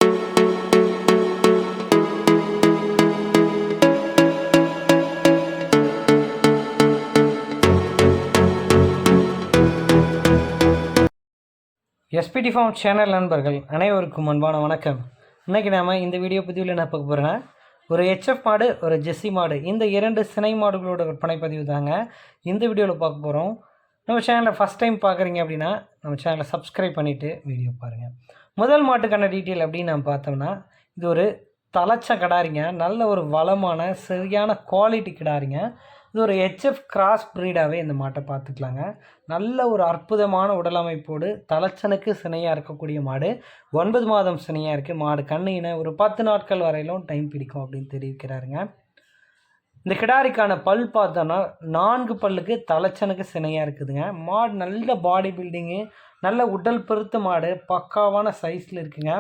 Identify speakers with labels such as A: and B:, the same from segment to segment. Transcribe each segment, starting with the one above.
A: SPD form channel நண்பர்கள் அனைவருக்கும் அன்பான வணக்கம். இன்றைக்கி நாம் இந்த வீடியோ பதிவில் என்ன பார்க்க போகிறோன்னா, ஒரு ஹெச்எஃப் மாடு, ஒரு ஜெர்சி மாடு, இந்த 2 சினை மாடுகளோட விற்பனை பதிவு தாங்க இந்த வீடியோவில் பார்க்க போகிறோம். நம்ம சேனலை ஃபஸ்ட் டைம் பார்க்குறீங்க அப்படின்னா நம்ம சேனலை சப்ஸ்கிரைப் பண்ணிவிட்டு வீடியோ பாருங்கள். முதல் மாட்டுக்கான டீட்டெயில் அப்படின்னு நம்ம பார்த்தோம்னா, இது ஒரு தலைச்ச கிடாரிங்க. நல்ல ஒரு வளமான சரியான குவாலிட்டி கிடாரிங்க. இது ஒரு ஹெச்எஃப் கிராஸ் ப்ரீடாகவே இந்த மாட்டை பார்த்துக்கலாங்க. நல்ல ஒரு அற்புதமான உடலமைப்போடு தலைச்சனுக்கு சினையாக இருக்கக்கூடிய மாடு. 9 மாதம் சினையாக இருக்குது. மாடு கண்ணின ஒரு 10 நாட்கள் வரையிலும் டைம் பிடிக்கும் அப்படின்னு தெரிவிக்கிறாருங்க. இந்த கிடாரிக்கான பல் பார்த்தோன்னா 4 பல்லுக்கு தலைச்சனுக்கு சினையாக இருக்குதுங்க. மாடு நல்ல பாடி பில்டிங்கு, நல்ல உடல் பெருத்த மாடு, பக்காவான சைஸில் இருக்குங்க.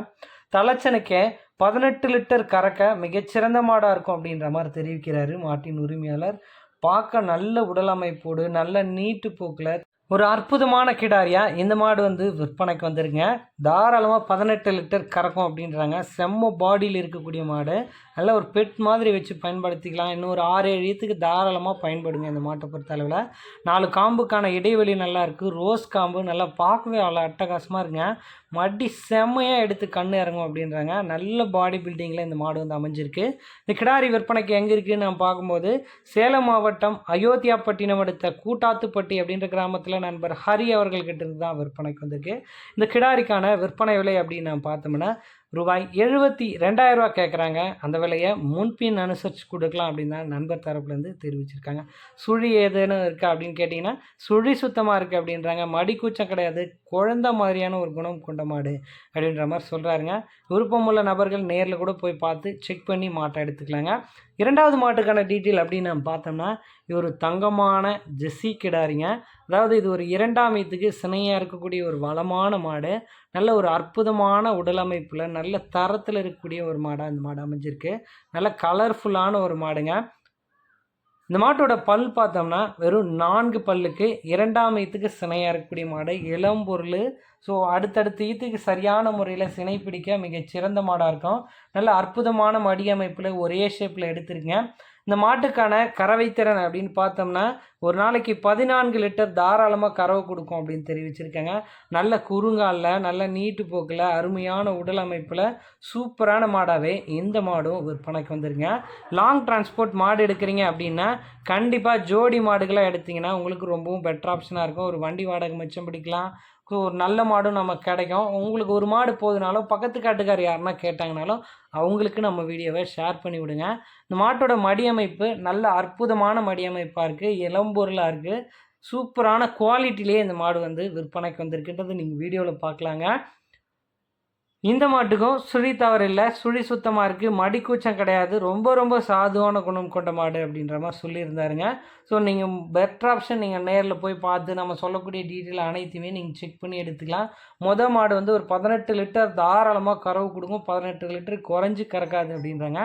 A: தலைச்சனுக்கே 18 லிட்டர் கறக்க மிகச்சிறந்த மாடாக இருக்கும் அப்படின்ற மாதிரி தெரிவிக்கிறாரு மாட்டின் உரிமையாளர். பார்க்க நல்ல உடல் அமைப்போடு நல்ல நீட்டு போக்கில் ஒரு அற்புதமான கிடாரியாக இந்த மாடு விற்பனைக்கு வந்துருங்க. தாராளமாக 18 லிட்டர் கறக்கும் அப்படின்றாங்க. செம்ம பாடியில் இருக்கக்கூடிய மாடு. நல்ல ஒரு பெட் மாதிரி வச்சு பயன்படுத்திக்கலாம். இன்னும் ஒரு 6-7 ஈத்துக்கு தாராளமாக பயன்படுங்க இந்த மாட்டை பொறுத்த அளவில். 4 காம்புக்கான இடைவெளி நல்லா இருக்குது. ரோஸ் காம்பு நல்லா பார்க்கவே அவ்வளோ அட்டகாசமாக இருக்குங்க. மடி செம்மையாக எடுத்து கண் இறங்கும் அப்படின்றாங்க. நல்ல பாடி பில்டிங்கில் இந்த மாடு அமைஞ்சிருக்கு. இந்த கிடாரி விற்பனைக்கு எங்கே இருக்குதுன்னு நம்ம பார்க்கும்போது, சேலம் மாவட்டம் அயோத்தியாப்பட்டினம் அடுத்த கூட்டாத்துப்பட்டி அப்படின்ற கிராமத்தில் நண்பர் ஹரி அவர்கள்கிட்ட இருந்து தான் விற்பனைக்கு வந்திருக்கு. இந்த கிடாரிக்கான விற்பனை விலை அப்படின்னு நம்ம பார்த்தோம்னா ரூபாய் 72,000 கேட்குறாங்க. அந்த விலையை முன்பின் அனுசரித்து கொடுக்கலாம் அப்படின்னு தான் நண்பர் தரப்புலேருந்து தெரிவிச்சிருக்காங்க. சுழி ஏதேனும் இருக்கா அப்படின்னு கேட்டிங்கன்னா சுழி சுத்தமாக இருக்குது அப்படின்றாங்க. மடி கூச்சம் கிடையாது, குழந்த மாதிரியான ஒரு குணம் கொண்ட மாடு அப்படின்ற மாதிரி சொல்கிறாருங்க. விருப்பமுள்ள நபர்கள் நேரில் கூட போய் பார்த்து செக் பண்ணி மாட்டை எடுத்துக்கலாங்க. 2வது மாட்டுக்கான டீட்டெயில் அப்படின்னு நம்ம பார்த்தோம்னா, இது ஒரு தங்கமான ஜெர்சி கிடாரிங்க. அதாவது இது ஒரு 2ஆம் ஈத்துக்கு சினையாக இருக்கக்கூடிய ஒரு வளமான மாடு. நல்ல ஒரு அற்புதமான உடலமைப்பில் நல்ல தரத்தில் இருக்கக்கூடிய ஒரு மாடாக இந்த மாடு அமைஞ்சிருக்கு. நல்ல கலர்ஃபுல்லான ஒரு மாடுங்க. இந்த மாட்டோட பல் பார்த்தோம்னா வெறும் 4 பல்லுக்கு 2ஆம் ஈத்துக்கு சினையாக இருக்கக்கூடிய மாடு. இளம்பொருள். ஸோ அடுத்தடுத்த ஈத்துக்கு சரியான முறையில் சினை பிடிக்க மிகச்சிறந்த மாடாக இருக்கும். நல்ல அற்புதமான மடி அமைப்பில் ஒரே ஷேப்பில் எடுத்துருக்கேன். இந்த மாட்டுக்கான கறவைத்திறன் அப்படின்னு பார்த்தோம்னா ஒரு நாளைக்கு 14 லிட்டர் தாராளமாக கறவை கொடுக்கும் அப்படின்னு தெரிவிச்சிருக்காங்க. நல்ல குறுங்காலில் நல்ல நீட்டு போக்கில் அருமையான உடல் அமைப்பில் சூப்பரான மாடாகவே இந்த மாடும் விற்பனைக்கு வந்துருங்க. லாங் டிரான்ஸ்போர்ட் மாடு எடுக்கிறீங்க அப்படின்னா கண்டிப்பாக ஜோடி மாடுகளாக எடுத்திங்கன்னா உங்களுக்கு ரொம்பவும் பெட்டர் ஆப்ஷனாக இருக்கும். ஒரு வண்டி வாடகை மிச்சம் பிடிக்கலாம். ஒரு நல்ல மாடும் நமக்கு கிடைக்கும். உங்களுக்கு ஒரு மாடு போதுனாலும் பக்கத்து காட்டுக்கார் யாருன்னா கேட்டாங்கனாலும் அவங்களுக்கு நம்ம வீடியோவை ஷேர் பண்ணி விடுங்க. இந்த மாட்டோட மடியமைப்பு நல்ல அற்புதமான மடியமைப்பாக இருக்குது. இளம்பொருளாக இருக்குது. சூப்பரான குவாலிட்டிலேயே இந்த மாடு விற்பனைக்கு வந்திருக்குன்றது நீங்கள் வீடியோவில் பார்க்கலாங்க. இந்த மாட்டுக்கும் சுழி தவறு இல்லை, சுழி சுத்தமாக இருக்குது, மடி கூச்சம் கிடையாது, ரொம்ப ரொம்ப சாதுவான குணம் கொண்ட மாடு அப்படின்ற மாதிரி சொல்லியிருந்தாருங்க. ஸோ நீங்கள் பெட்டர் ஆப்ஷன் நீங்கள் நேரில் போய் பார்த்து நம்ம சொல்லக்கூடிய டீட்டெயில் அனைத்துமே நீங்கள் செக் பண்ணி எடுத்துக்கலாம். மாடு ஒரு 18 லிட்டர் தாராளமாக கறவு கொடுக்கும். 18 லிட்டர் குறைஞ்சி கறக்காது அப்படின்றாங்க.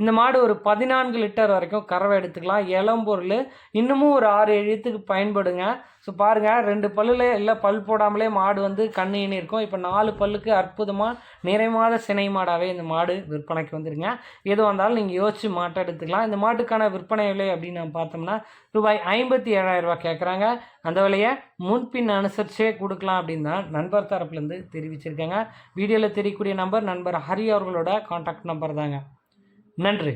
A: இந்த மாடு ஒரு 14 லிட்டர் வரைக்கும் கறவை எடுத்துக்கலாம். இளம்பொருள். இன்னமும் ஒரு 6-7 ஈத்துக்கு பயன்படுங்க. ஸோ பாருங்கள், 2 பல்லில் இல்லை பல் போடாமலே மாடு கண்ணு இருக்கும். இப்போ 4 பல்லுக்கு அற்புதமாக நிறைமாத சினை மாடாகவே இந்த மாடு விற்பனைக்கு வந்துருங்க. எது வந்தாலும் நீங்கள் யோசித்து மாட்டை எடுத்துக்கலாம். இந்த மாட்டுக்கான விற்பனை விலை அப்படின்னு நம்ம பார்த்தோம்னா ரூபாய் 57,000 கேட்குறாங்க. அந்த விலையை முன்பின் அனுசரிச்சே கொடுக்கலாம் அப்படின்னு தான் நண்பர் தரப்புலேருந்து தெரிவிச்சிருக்காங்க. வீடியோவில் தெரியக்கூடிய நம்பர் நண்பர் ஹரி அவர்களோட கான்டாக்ட் நம்பர் தாங்க. நன்றி.